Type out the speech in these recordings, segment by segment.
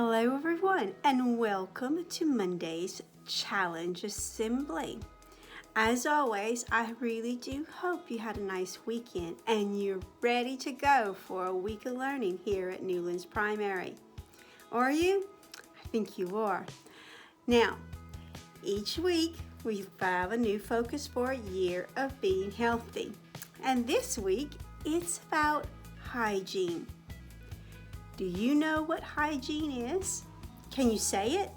Hello everyone and welcome to Monday's Challenge Assembly. As always, I really do hope you had a nice weekend and you're ready to go for a week of learning here at Newlands Primary. Are you? I think you are. Now, each week we have a new focus for a year of being healthy. And this week it's about hygiene. Do you know what hygiene is? Can you say it?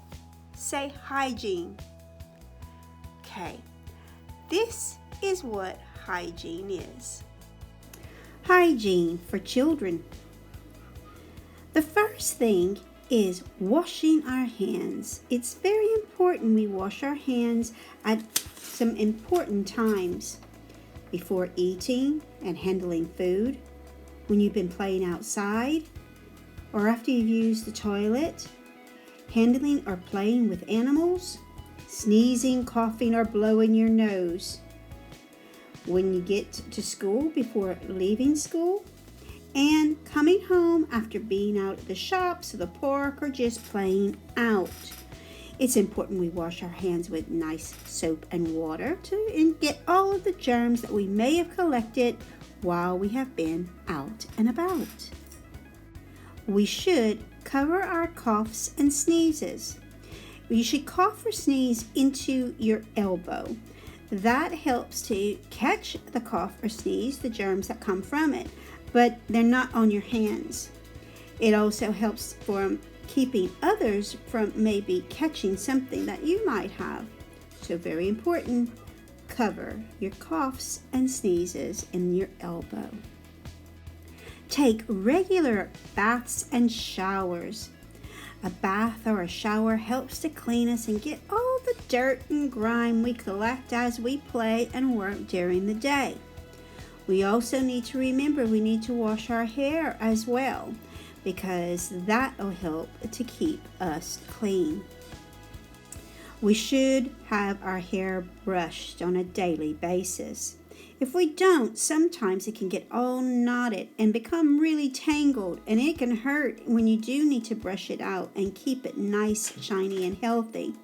Say hygiene. Okay, this is what hygiene is. Hygiene for children. The first thing is washing our hands. It's very important we wash our hands at some important times. Before eating and handling food, when you've been playing outside, or after you've used the toilet, handling or playing with animals, sneezing, coughing, or blowing your nose. When you get to school before leaving school, and coming home after being out at the shops or the park or just playing out. It's important we wash our hands with nice soap and water to get all of the germs that we may have collected while we have been out and about. We should cover our coughs and sneezes. You should cough or sneeze into your elbow. That helps to catch the cough or sneeze, the germs that come from it, but they're not on your hands. It also helps for keeping others from maybe catching something that you might have. So very important, cover your coughs and sneezes in your elbow. Take regular baths and showers. A bath or a shower helps to clean us and get all the dirt and grime we collect as we play and work during the day. We also need to remember we need to wash our hair as well, because that will help to keep us clean. We should have our hair brushed on a daily basis. If we don't, sometimes it can get all knotted and become really tangled, and it can hurt when you do need to brush it out and keep it nice, shiny, and healthy.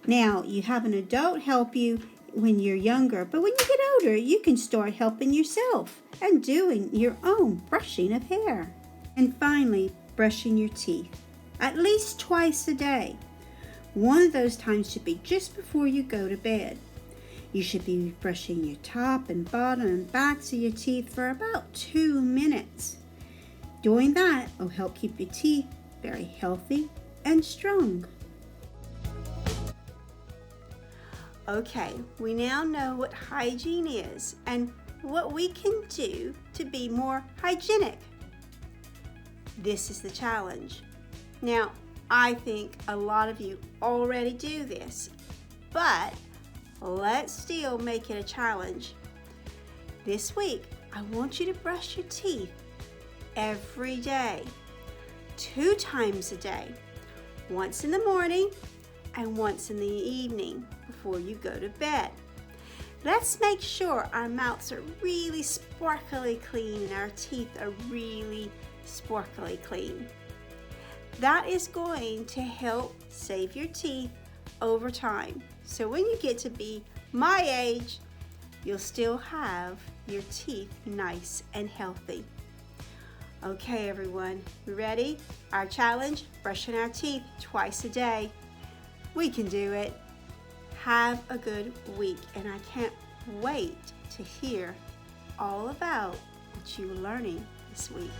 Now, you have an adult help you when you're younger, but when you get older, you can start helping yourself and doing your own brushing of hair. And finally, brushing your teeth at least twice a day. One of those times should be just before you go to bed. You should be brushing your top and bottom and backs of your teeth for about 2 minutes. Doing that will help keep your teeth very healthy and strong. Okay, we now know what hygiene is and what we can do to be more hygienic. This is the challenge. Now, I think a lot of you already do this, but let's still make it a challenge. This week, I want you to brush your teeth every day, 2 times a day, once in the morning and once in the evening before you go to bed. Let's make sure our mouths are really sparkly clean and our teeth are really sparkly clean. That is going to help save your teeth over time. So when you get to be my age, you'll still have your teeth nice and healthy. Okay, everyone, you ready? Our challenge, brushing our teeth twice a day. We can do it. Have a good week, and I can't wait to hear all about what you're learning this week.